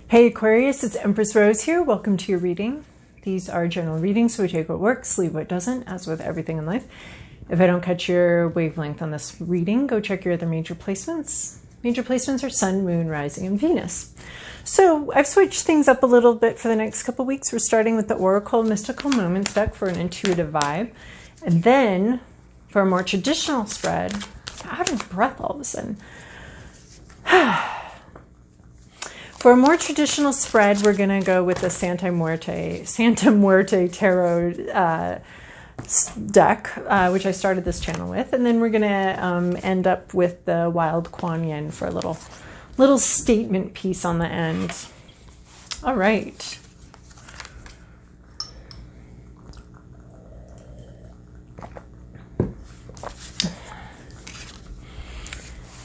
Hey Aquarius, it's Empress Rose here. Welcome to your reading. These are general readings, so we take what works, leave what doesn't, as with everything in life. If I don't catch your wavelength on this reading, go check your other major placements. Major placements are Sun, Moon, Rising, and Venus. So I've switched things up a little bit for the next couple weeks. We're starting with the Oracle Mystical Moments deck for an intuitive vibe. And then for a more traditional spread, out of breath all of a sudden. For a more traditional spread, we're going to go with the Santa Muerte Tarot deck, which I started this channel with. And then we're going to end up with the Wild Kuan for a little statement piece on the end. All right.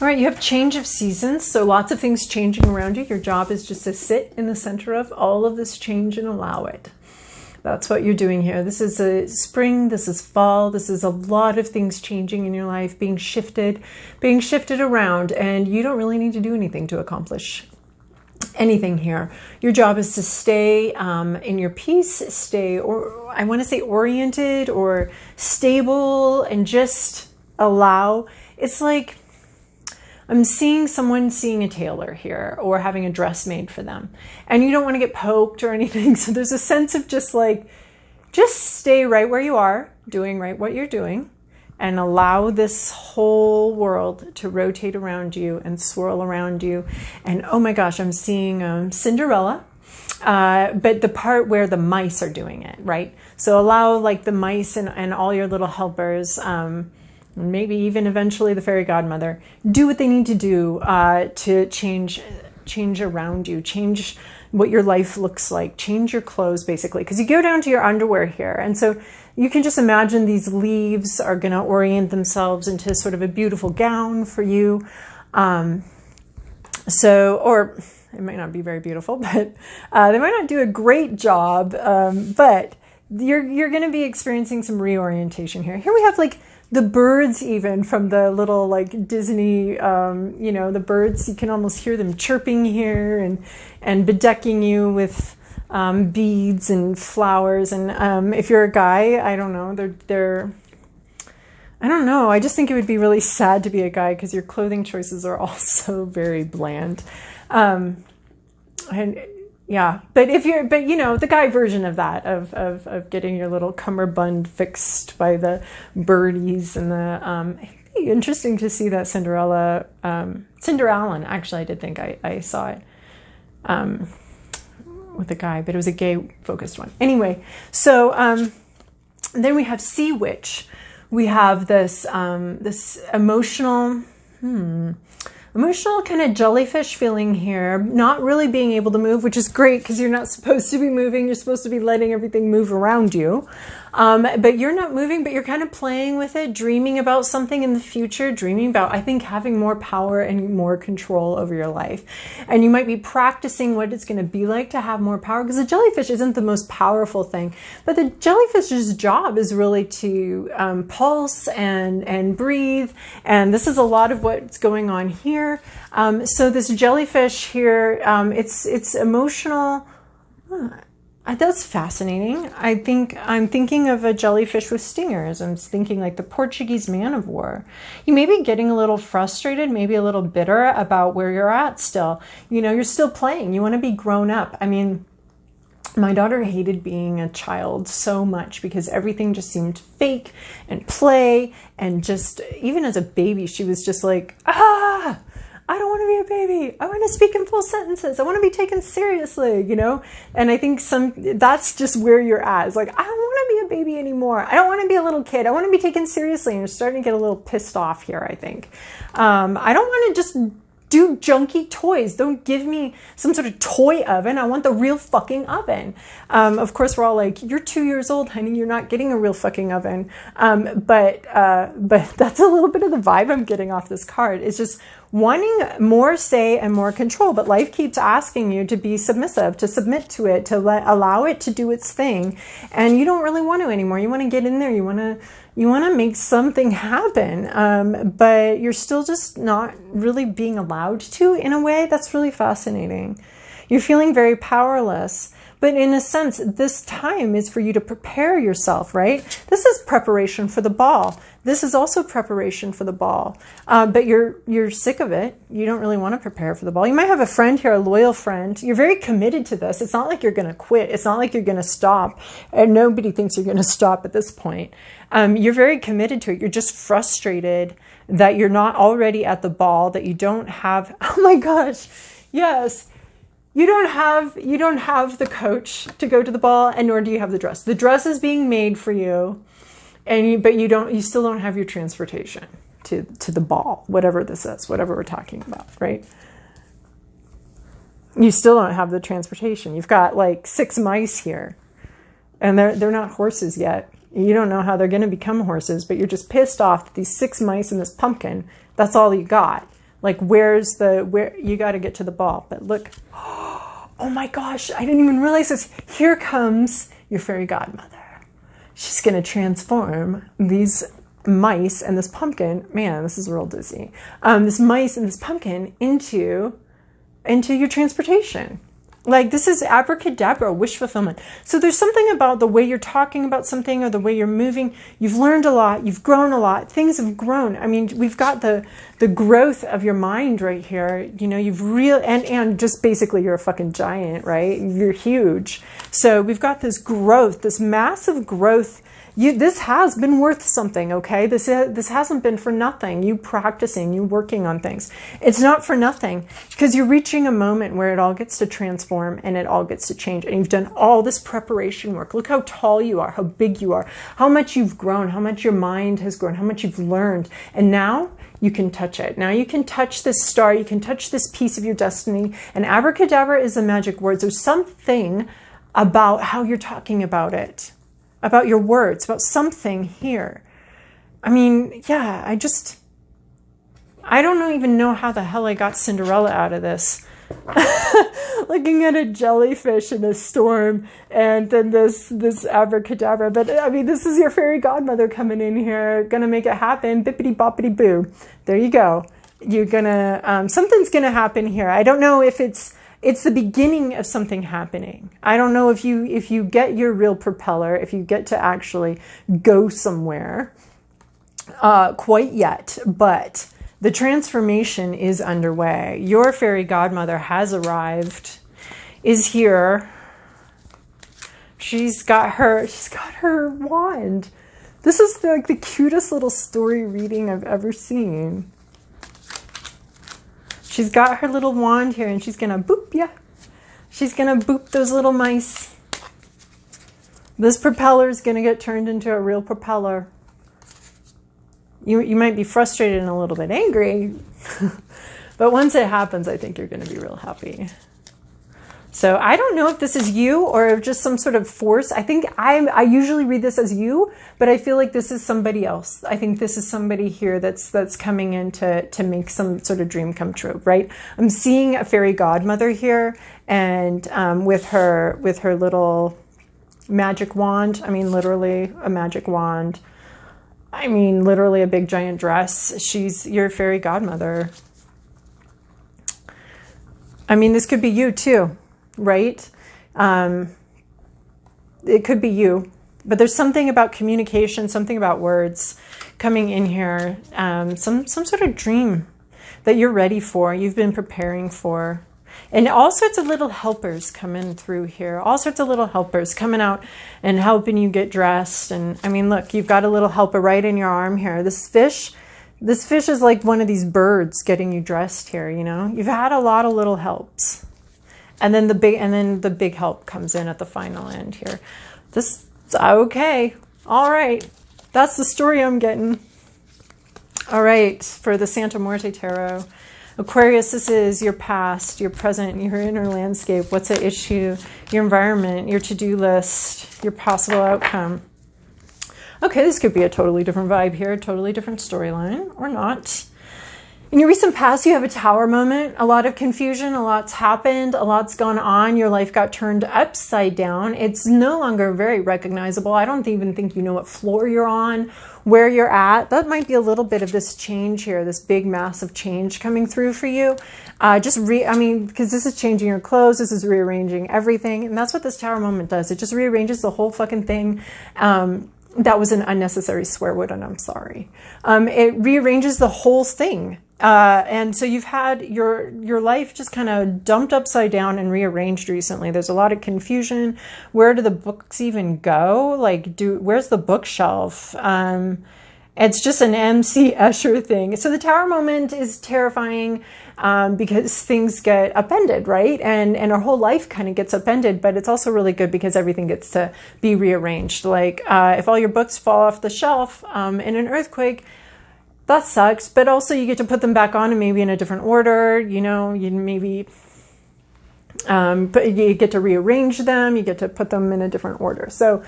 All right, you have change of seasons, so lots of things changing around you. Your job is just to sit in the center of all of this change and allow it. That's what you're doing here. This is a spring, this is fall, this is a lot of things changing in your life, being shifted around, and you don't really need to do anything to accomplish anything here. Your job is to stay in your peace, I want to say oriented or stable, and just allow. It's like I'm seeing someone seeing a tailor here or having a dress made for them, and you don't want to get poked or anything. So there's a sense of just stay right where you are, doing right what you're doing, and allow this whole world to rotate around you and swirl around you. And oh my gosh, I'm seeing Cinderella, but the part where the mice are doing it, right? So allow like the mice and all your little helpers, maybe even eventually the fairy godmother, do what they need to do to change around you, change what your life looks like, change your clothes basically, because you go down to your underwear here. And so you can just imagine these leaves are going to orient themselves into sort of a beautiful gown for you. Or it might not be very beautiful, but they might not do a great job, but you're going to be experiencing some reorientation here. Here we have like the birds, even from the little like Disney, the birds, you can almost hear them chirping here and bedecking you with beads and flowers. And if you're a guy, I don't know, I don't know. I just think it would be really sad to be a guy because your clothing choices are also very bland. Yeah, but the guy version of that, of getting your little cummerbund fixed by the birdies and the, it'd be interesting to see that Cinderella, actually I did think I saw it, with a guy, but it was a gay focused one. Anyway, so, then we have Sea Witch. We have this, this emotional kind of jellyfish feeling here, not really being able to move, which is great because you're not supposed to be moving. You're supposed to be letting everything move around you. But you're not moving, but you're kind of playing with it, dreaming about something in the future, dreaming about, I think, having more power and more control over your life. And you might be practicing what it's going to be like to have more power, because the jellyfish isn't the most powerful thing, but the jellyfish's job is really to pulse and breathe. And this is a lot of what's going on here. So this jellyfish here, it's emotional. That's fascinating. I'm thinking of a jellyfish with stingers. I'm thinking like the Portuguese man of war. You may be getting a little frustrated, maybe a little bitter about where you're at still. You're still playing. You want to be grown up. I mean, my daughter hated being a child so much because everything just seemed fake and play. And just, even as a baby, she was just like, I don't want to be a baby. I want to speak in full sentences. I want to be taken seriously, And I think that's just where you're at. It's like, I don't want to be a baby anymore. I don't want to be a little kid. I want to be taken seriously. And you're starting to get a little pissed off here, I think. I don't want to just do junky toys. Don't give me some sort of toy oven. I want the real fucking oven. Of course, we're all like, you're 2 years old, honey. You're not getting a real fucking oven. But that's a little bit of the vibe I'm getting off this card. It's just wanting more say and more control, but life keeps asking you to be submissive, to submit to it, to allow it to do its thing. And you don't really want to anymore. You want to get in there. You want to make something happen. But you're still just not really being allowed to, in a way. That's really fascinating. You're feeling very powerless. But in a sense, this time is for you to prepare yourself, right? This is preparation for the ball. This is also preparation for the ball. But you're sick of it. You don't really want to prepare for the ball. You might have a friend here, a loyal friend. You're very committed to this. It's not like you're going to quit. It's not like you're going to stop. And nobody thinks you're going to stop at this point. You're very committed to it. You're just frustrated that you're not already at the ball, that you don't have, oh my gosh, yes. You don't have the coach to go to the ball, and nor do you have the dress. The dress is being made for you, but you still don't have your transportation to the ball, whatever this is, whatever we're talking about, right? You still don't have the transportation. You've got like 6 mice here, and they're not horses yet. You don't know how they're going to become horses, but you're just pissed off that these 6 mice in this pumpkin, that's all you got. Like, where you got to get to the ball. But look, oh my gosh, I didn't even realize this. Here comes your fairy godmother. She's going to transform these mice and this pumpkin. Man, this is real dizzy. This mice and this pumpkin into your transportation. Like, this is abracadabra, wish fulfillment. So there's something about the way you're talking about something or the way you're moving. You've learned a lot. You've grown a lot. Things have grown. I mean, we've got the growth of your mind right here. You know, and just basically you're a fucking giant, right? You're huge. So we've got this growth, this massive growth. This has been worth something, okay? This hasn't been for nothing. You practicing, you working on things. It's not for nothing, because you're reaching a moment where it all gets to transform and it all gets to change. And you've done all this preparation work. Look how tall you are, how big you are, how much you've grown, how much your mind has grown, how much you've learned. And now you can touch it. Now you can touch this star. You can touch this piece of your destiny. And abracadabra is a magic word. There's something about how you're talking about it, about your words, about something here. I mean, yeah, I don't even know how the hell I got Cinderella out of this. Looking at a jellyfish in a storm, and then this abracadabra. But I mean, this is your fairy godmother coming in here, gonna make it happen. Bippity boppity boo. There you go. You're gonna, something's gonna happen here. I don't know if it's the beginning of something happening. I don't know if you get your real propeller, if you get to actually go somewhere quite yet, but the transformation is underway. Your fairy godmother has arrived, is here. She's got her wand. This is the cutest little story reading I've ever seen. She's got her little wand here, and she's going to boop ya. She's going to boop those little mice. This propeller is going to get turned into a real propeller. You might be frustrated and a little bit angry, but once it happens, I think you're going to be real happy. So I don't know if this is you or just some sort of force. I think I usually read this as you, but I feel like this is somebody else. I think this is somebody here that's coming in to make some sort of dream come true, right? I'm seeing a fairy godmother here, and with her little magic wand. I mean, literally a magic wand. I mean, literally a big giant dress. She's your fairy godmother. I mean, this could be you too, right? It could be you, but there's something about communication, something about words coming in here. Some sort of dream that you're ready for, you've been preparing for. And all sorts of little helpers coming through here. All sorts of little helpers coming out and helping you get dressed. And I mean, look, you've got a little helper right in your arm here. This fish is like one of these birds getting you dressed here, you know? You've had a lot of little helps. And then the big help comes in at the final end here. Okay. All right. That's the story I'm getting. All right. For the Santa Muerte Tarot. Aquarius, this is your past, your present, your inner landscape. What's at issue? Your environment, your to-do list, your possible outcome. Okay, this could be a totally different vibe here, a totally different storyline, or not. In your recent past, you have a tower moment, a lot of confusion, a lot's happened, a lot's gone on. Your life got turned upside down. It's no longer very recognizable. I don't even think you know what floor you're on, where you're at. That might be a little bit of this change here, this big massive change coming through for you. Because this is changing your clothes, this is rearranging everything. And that's what this tower moment does. It just rearranges the whole fucking thing. That was an unnecessary swear word, and I'm sorry. It rearranges the whole thing. And so you've had your life just kind of dumped upside down and rearranged recently. There's a lot of confusion. Where do the books even go? Where's the bookshelf? It's just an MC Escher thing. So the tower moment is terrifying because things get upended, right? And our whole life kind of gets upended, but it's also really good because everything gets to be rearranged. If all your books fall off the shelf in an earthquake, that sucks, but also you get to put them back on and maybe in a different order, but you get to rearrange them, you get to put them in a different order. So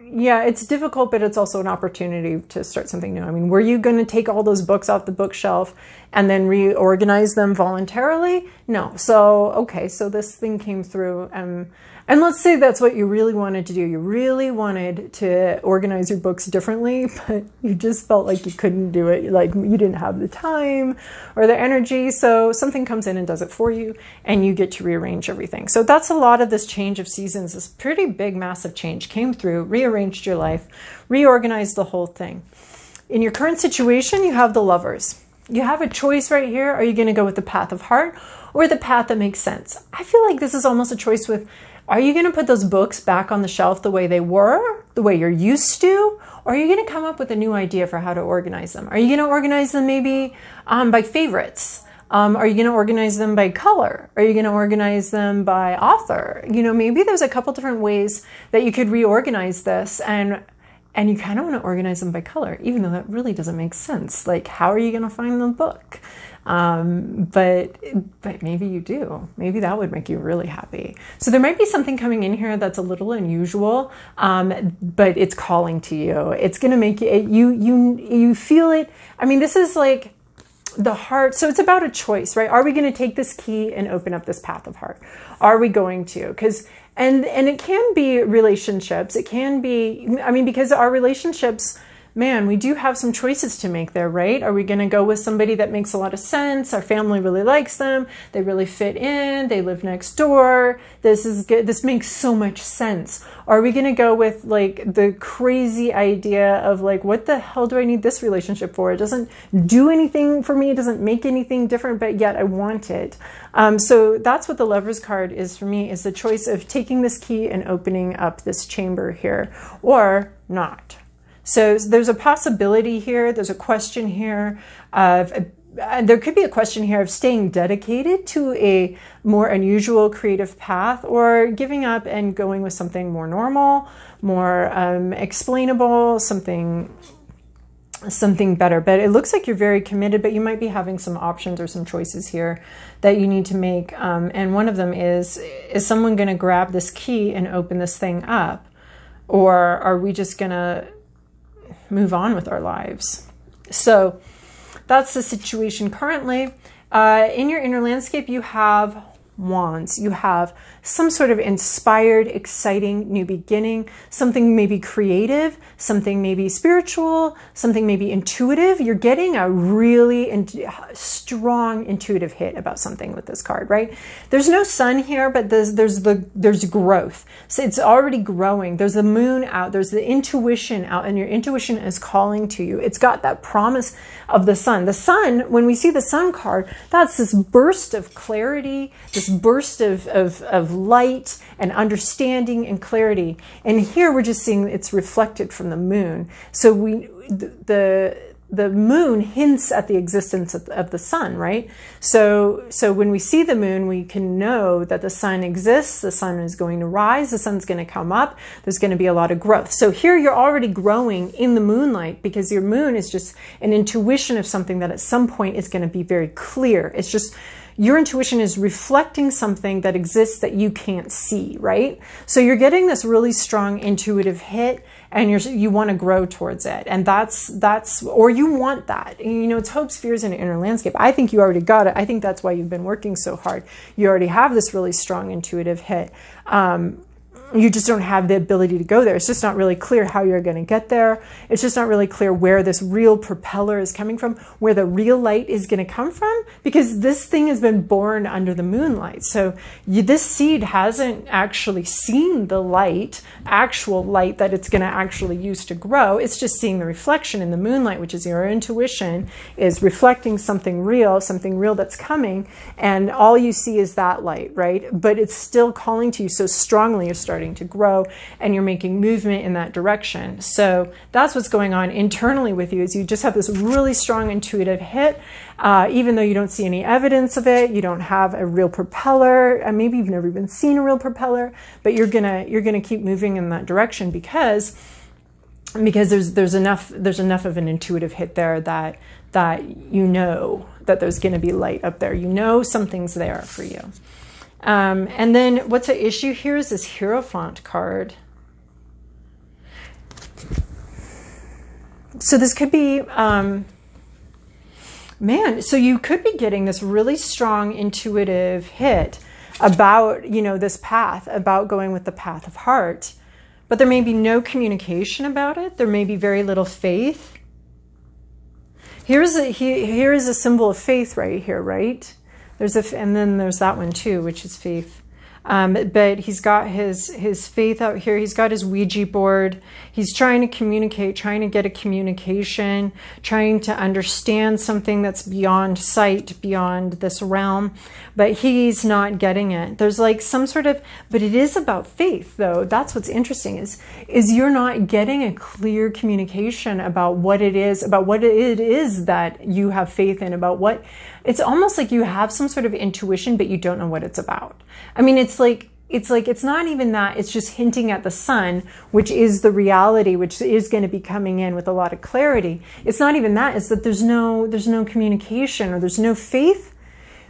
yeah, it's difficult, but it's also an opportunity to start something new. I mean, were you going to take all those books off the bookshelf and then reorganize them voluntarily? No. So this thing came through. And let's say that's what you really wanted to do. You really wanted to organize your books differently, but you just felt like you couldn't do it. Like you didn't have the time or the energy. So something comes in and does it for you, and you get to rearrange everything. So that's a lot of this change of seasons. This pretty big, massive change came through, rearranged your life, reorganized the whole thing. In your current situation, you have the Lovers. You have a choice right here. Are you going to go with the path of heart or the path that makes sense? I feel like this is almost a choice with, are you going to put those books back on the shelf the way they were, the way you're used to? Or are you going to come up with a new idea for how to organize them? Are you going to organize them maybe by favorites? Are you going to organize them by color? Are you going to organize them by author? Maybe there's a couple different ways that you could reorganize this, and you kind of want to organize them by color, even though that really doesn't make sense. Like, how are you going to find the book? But maybe you do. Maybe that would make you really happy. So there might be something coming in here that's a little unusual, but it's calling to you. It's going to make you feel it. I mean, this is like the heart. So it's about a choice, right? Are we going to take this key and open up this path of heart? Are we going to? And it can be relationships. It can be, because our relationships, man, we do have some choices to make there, right? Are we going to go with somebody that makes a lot of sense? Our family really likes them. They really fit in. They live next door. This is good. This makes so much sense. Or are we going to go with the crazy idea of what the hell do I need this relationship for? It doesn't do anything for me. It doesn't make anything different, but yet I want it. So that's what the Lovers card is for me, is the choice of taking this key and opening up this chamber here or not. So there's a possibility here. There's a question here of, there could be a question here of staying dedicated to a more unusual creative path, or giving up and going with something more normal, more explainable, something better. But it looks like you're very committed, but you might be having some options or some choices here that you need to make. And one of them is someone going to grab this key and open this thing up? Or are we just going to move on with our lives? So that's the situation currently. In your inner landscape, you have Wands. You have some sort of inspired, exciting new beginning, something maybe creative, something maybe spiritual, something maybe intuitive. You're getting a really strong intuitive hit about something with this card, right? There's no sun here, but there's growth. So it's already growing. There's the moon out, there's the intuition out, and your intuition is calling to you. It's got that promise of the sun. The sun, when we see the sun card, that's this burst of clarity, this burst of light and understanding and clarity. And here we're just seeing it's reflected from the moon. So the moon hints at the existence of the sun, right? So when we see the moon, we can know that the sun exists, the sun is going to rise, the sun's going to come up, there's going to be a lot of growth. So here you're already growing in the moonlight, because your moon is just an intuition of something that at some point is going to be very clear. It's just your intuition is reflecting something that exists that you can't see, right? So you're getting this really strong intuitive hit, and you want to grow towards it. And that's, or you want that. You know, it's hopes, fears, and inner landscape. I think you already got it. I think that's why you've been working so hard. You already have this really strong intuitive hit. You just don't have the ability to go there. It's just not really clear how you're going to get there. It's just not really clear where this real propeller is coming from, where the real light is going to come from, because this thing has been born under the moonlight. So this seed hasn't actually seen the light, actual light that it's going to actually use to grow. It's just seeing the reflection in the moonlight, which is your intuition is reflecting something real that's coming. And all you see is that light, right? But it's still calling to you so strongly. You're starting to grow and you're making movement in that direction. So that's what's going on internally with you, is you just have this really strong intuitive hit, even though you don't see any evidence of it. You don't have a real propeller, and maybe you've never even seen a real propeller, but you're gonna keep moving in that direction because there's enough of an intuitive hit there that you know that there's going to be light up there. You know something's there for you. And then what's at issue here is this Hierophant card. So this could be, so you could be getting this really strong intuitive hit about, you know, this path, about going with the path of heart, but there may be no communication about it. There may be very little faith. Here is a symbol of faith right here, right? And then there's that one too, which is faith. But he's got his faith out here. He's got his Ouija board. He's trying to communicate, trying to get a communication, trying to understand something that's beyond sight, beyond this realm. But he's not getting it. There's like some sort of, but it is about faith though. That's what's interesting is you're not getting a clear communication about what it is that you have faith in, about what, it's almost like you have some sort of intuition, but you don't know what it's about. I mean, it's not even that, it's just hinting at the sun, which is the reality, which is going to be coming in with a lot of clarity. It's not even that, it's that there's no communication, or there's no faith.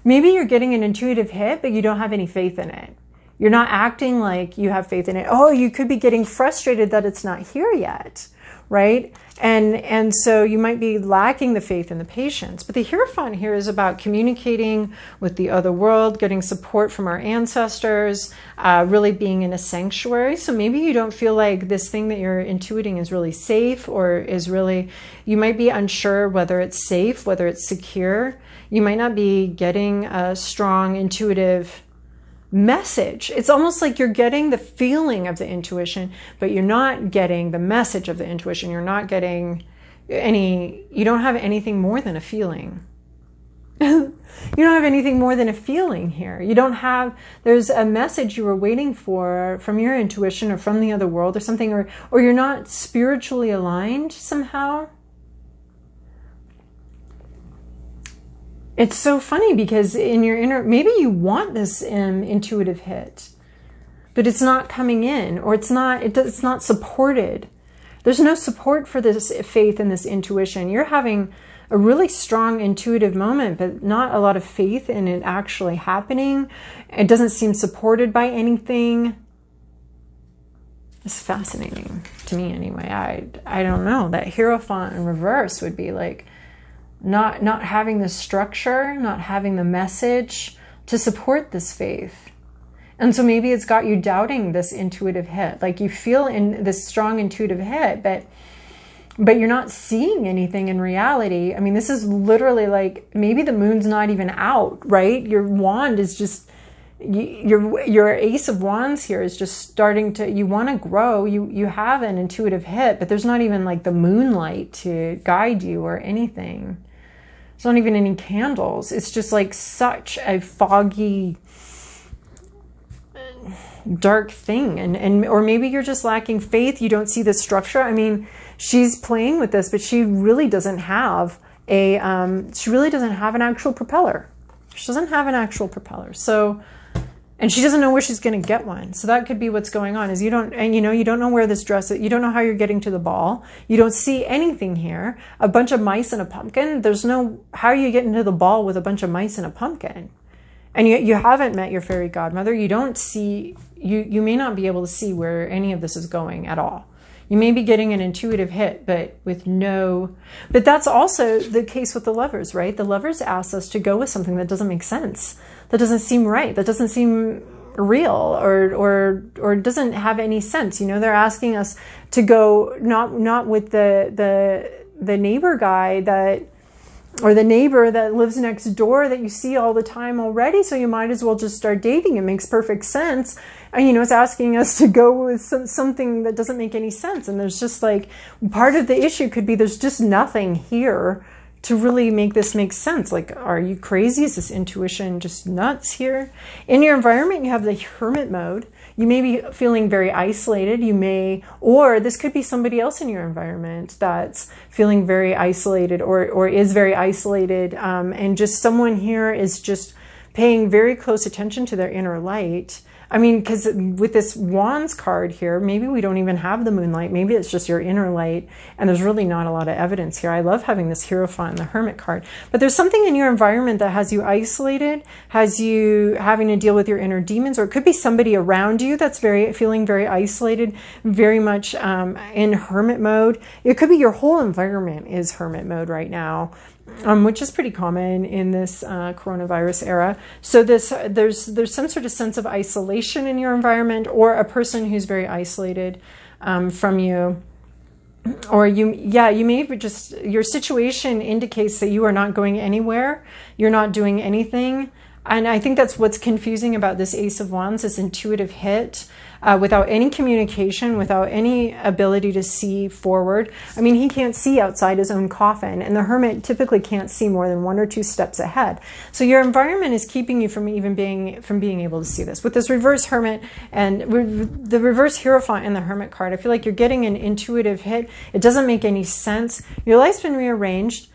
Maybe you're getting an intuitive hit, but you don't have any faith in it. You're not acting like you have faith in it. Oh, you could be getting frustrated that it's not here yet, right? And so you might be lacking the faith and the patience. But the Hierophant here is about communicating with the other world, getting support from our ancestors, really being in a sanctuary. So maybe you don't feel like this thing that you're intuiting is really safe, or is really, you might be unsure whether it's safe, whether it's secure. You might not be getting a strong intuitive message. It's almost like you're getting the feeling of the intuition, but you're not getting the message of the intuition. You're not getting you don't have anything more than a feeling. You don't have anything more than a feeling here. There's a message you were waiting for from your intuition, or from the other world, or something, or you're not spiritually aligned somehow. It's so funny because in your inner, maybe you want this intuitive hit, but it's not coming in, or it's not supported. There's no support for this faith and this intuition. You're having a really strong intuitive moment, but not a lot of faith in it actually happening. It doesn't seem supported by anything. It's fascinating to me anyway. I don't know. That Hierophant in reverse would be like, not having the structure, not having the message to support this faith. And so maybe it's got you doubting this intuitive hit. Like you feel in this strong intuitive hit, but you're not seeing anything in reality. I mean, this is literally like, maybe the moon's not even out, right? Your wand is just, your Ace of Wands here is just starting to, you want to grow. You have an intuitive hit, but there's not even like the moonlight to guide you or anything. There's not even any candles. It's just like such a foggy, dark thing. Or maybe you're just lacking faith. You don't see the structure. I mean, she's playing with this, but she really doesn't have an actual propeller. She doesn't have an actual propeller. So, and she doesn't know where she's going to get one. So that could be what's going on, is you don't know where this dress is. You don't know how you're getting to the ball. You don't see anything here. A bunch of mice and a pumpkin. How are you getting to the ball with a bunch of mice and a pumpkin? And you haven't met your fairy godmother. You don't see, you may not be able to see where any of this is going at all. You may be getting an intuitive hit, but that's also the case with the Lovers, right? The Lovers ask us to go with something that doesn't make sense, that doesn't seem right, that doesn't seem real, or doesn't have any sense. You know, they're asking us to go not with the neighbor guy or the neighbor that lives next door that you see all the time already, so you might as well just start dating. It makes perfect sense. And, you know, it's asking us to go with something that doesn't make any sense. And there's just like, part of the issue could be there's just nothing here to really make this make sense. Like, are you crazy? Is this intuition just nuts here? In your environment, you have the hermit mode. You may be feeling very isolated. Or this could be somebody else in your environment that's feeling very isolated or is very isolated. And just someone here is just paying very close attention to their inner light. I mean, because with this Wands card here, maybe we don't even have the moonlight. Maybe it's just your inner light, and there's really not a lot of evidence here. I love having this Hierophant and the Hermit card. But there's something in your environment that has you isolated, has you having to deal with your inner demons, or it could be somebody around you that's feeling very isolated, very much in hermit mode. It could be your whole environment is hermit mode right now. Which is pretty common in this coronavirus era. So there's some sort of sense of isolation in your environment, or a person who's very isolated from you. Or you may be just, your situation indicates that you are not going anywhere. You're not doing anything. And I think that's what's confusing about this Ace of Wands, this intuitive hit, without any communication, without any ability to see forward. I mean, he can't see outside his own coffin, and the Hermit typically can't see more than 1 or 2 steps ahead. So your environment is keeping you from being able to see this. With this reverse Hermit and the reverse Hierophant and the Hermit card, I feel like you're getting an intuitive hit. It doesn't make any sense. Your life's been rearranged.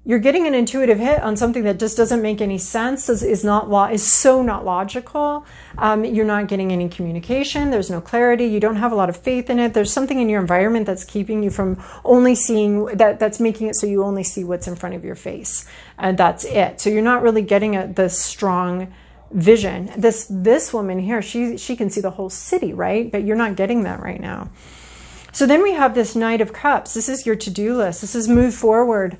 You're getting an intuitive hit on something that just doesn't make any sense, is so not logical. You're not getting any communication. There's no clarity. You don't have a lot of faith in it. There's something in your environment that's keeping you from only seeing, that's making it so you only see what's in front of your face. And that's it. So you're not really getting the strong vision. This woman here, she can see the whole city, right? But you're not getting that right now. So then we have this Knight of Cups. This is your to-do list. This is move forward.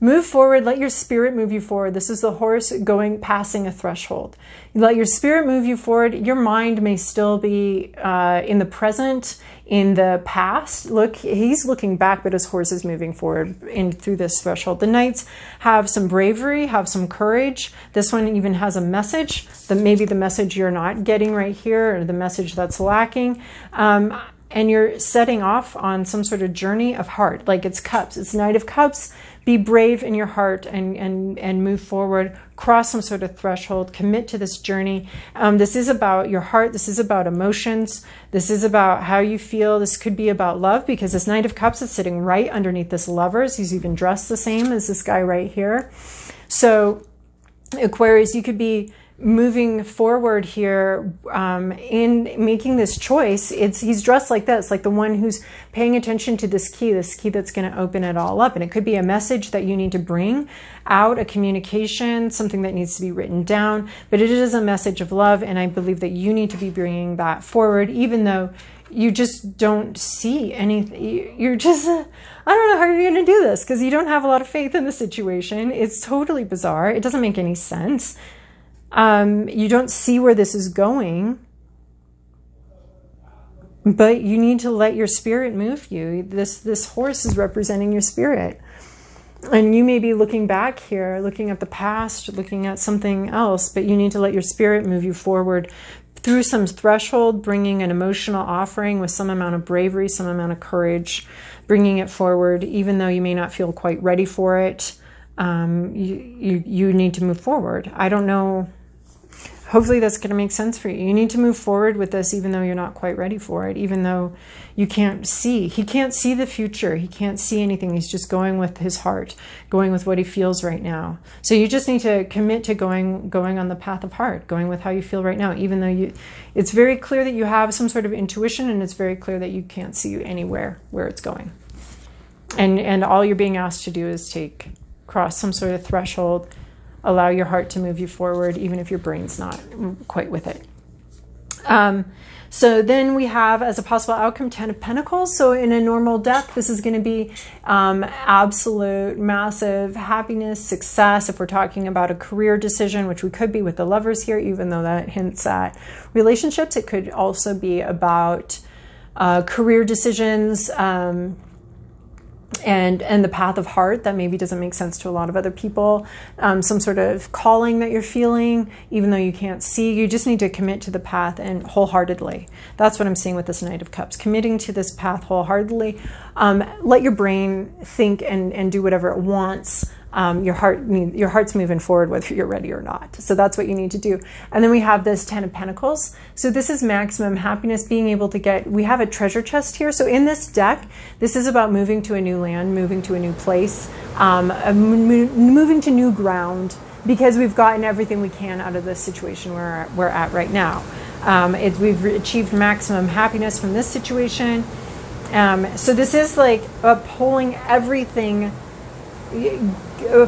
Move forward, let your spirit move you forward. This is the horse passing a threshold. You let your spirit move you forward. Your mind may still be in the present, in the past. Look, he's looking back, but his horse is moving forward through this threshold. The Knights have some bravery, have some courage. This one even has a message, maybe the message you're not getting right here, or the message that's lacking. And you're setting off on some sort of journey of heart, like it's cups. It's Knight of Cups. Be brave in your heart and move forward. Cross some sort of threshold. Commit to this journey. This is about your heart. This is about emotions. This is about how you feel. This could be about love, because this Knight of Cups is sitting right underneath this Lovers. He's even dressed the same as this guy right here. So Aquarius, you could be moving forward here in making this choice. He's dressed like this, like the one who's paying attention to this key that's going to open it all up. And it could be a message that you need to bring out, a communication, something that needs to be written down. But it is a message of love, and I believe that you need to be bringing that forward, even though you just don't see anything. You're just, I don't know how you're going to do this, because you don't have a lot of faith in the situation. It's totally bizarre. It doesn't make any sense. You don't see where this is going, but you need to let your spirit move you. This horse is representing your spirit. And you may be looking back here, looking at the past, looking at something else, but you need to let your spirit move you forward through some threshold, bringing an emotional offering with some amount of bravery, some amount of courage, bringing it forward, even though you may not feel quite ready for it. You need to move forward. I don't know. Hopefully that's going to make sense for you. You need to move forward with this, even though you're not quite ready for it, even though you can't see. He can't see the future. He can't see anything. He's just going with his heart, going with what he feels right now. So you just need to commit to going on the path of heart, going with how you feel right now, even though it's very clear that you have some sort of intuition, and it's very clear that you can't see anywhere where it's going. And all you're being asked to do is cross some sort of threshold, allow your heart to move you forward, even if your brain's not quite with it. So then we have as a possible outcome 10 of Pentacles. So in a normal deck, this is going to be absolute massive happiness, success. If we're talking about a career decision, which we could be with the Lovers here, even though that hints at relationships, it could also be about career decisions, and the path of heart that maybe doesn't make sense to a lot of other people. Some sort of calling that you're feeling, even though you can't see. You just need to commit to the path and wholeheartedly. That's what I'm seeing with this Knight of Cups. Committing to this path wholeheartedly. Let your brain think and do whatever it wants. Your heart's moving forward whether you're ready or not. So that's what you need to do. And then we have this 10 of Pentacles. So this is maximum happiness, being able to get, we have a treasure chest here. So in this deck, this is about moving to a new land, moving to a new place, moving to new ground, because we've gotten everything we can out of the situation we're at right now. We've achieved maximum happiness from this situation. So this is like pulling everything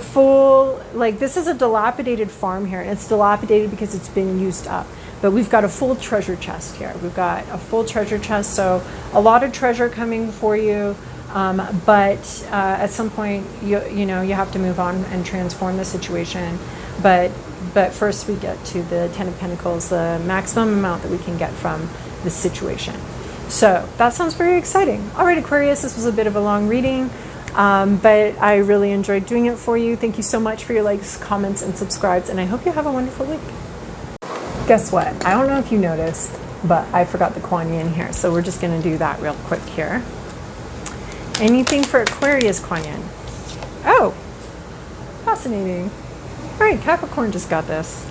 full, like this is a dilapidated farm here, and it's dilapidated because it's been used up, but we've got a full treasure chest here. We've got a full treasure chest, so a lot of treasure coming for you, but at some point you know you have to move on and transform the situation, but first we get to the 10 of Pentacles, the maximum amount that we can get from this situation. So that sounds very exciting. All right, Aquarius, this was a bit of a long reading, but I really enjoyed doing it for you. Thank you so much for your likes, comments, and subscribes, and I hope you have a wonderful week. Guess what? I don't know if you noticed, but I forgot the Kuan Yin here, so we're just going to do that real quick here. Anything for Aquarius Kuan Yin? Oh, fascinating. All right, Capricorn just got this,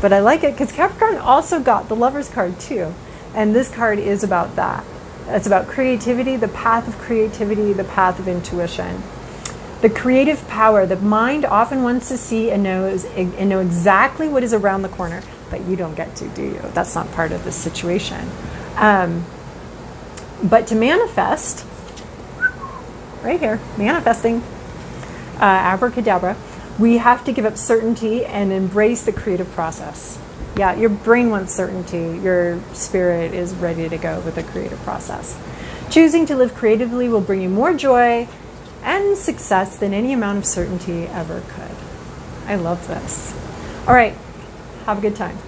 but I like it because Capricorn also got the Lover's card too, and this card is about that. It's about creativity, the path of creativity, the path of intuition. The creative power. The mind often wants to see and know exactly what is around the corner, but you don't get to, do you? That's not part of this situation. But to manifest, right here, manifesting, abracadabra, we have to give up certainty and embrace the creative process. Yeah, your brain wants certainty. Your spirit is ready to go with the creative process. Choosing to live creatively will bring you more joy and success than any amount of certainty ever could. I love this. All right, have a good time.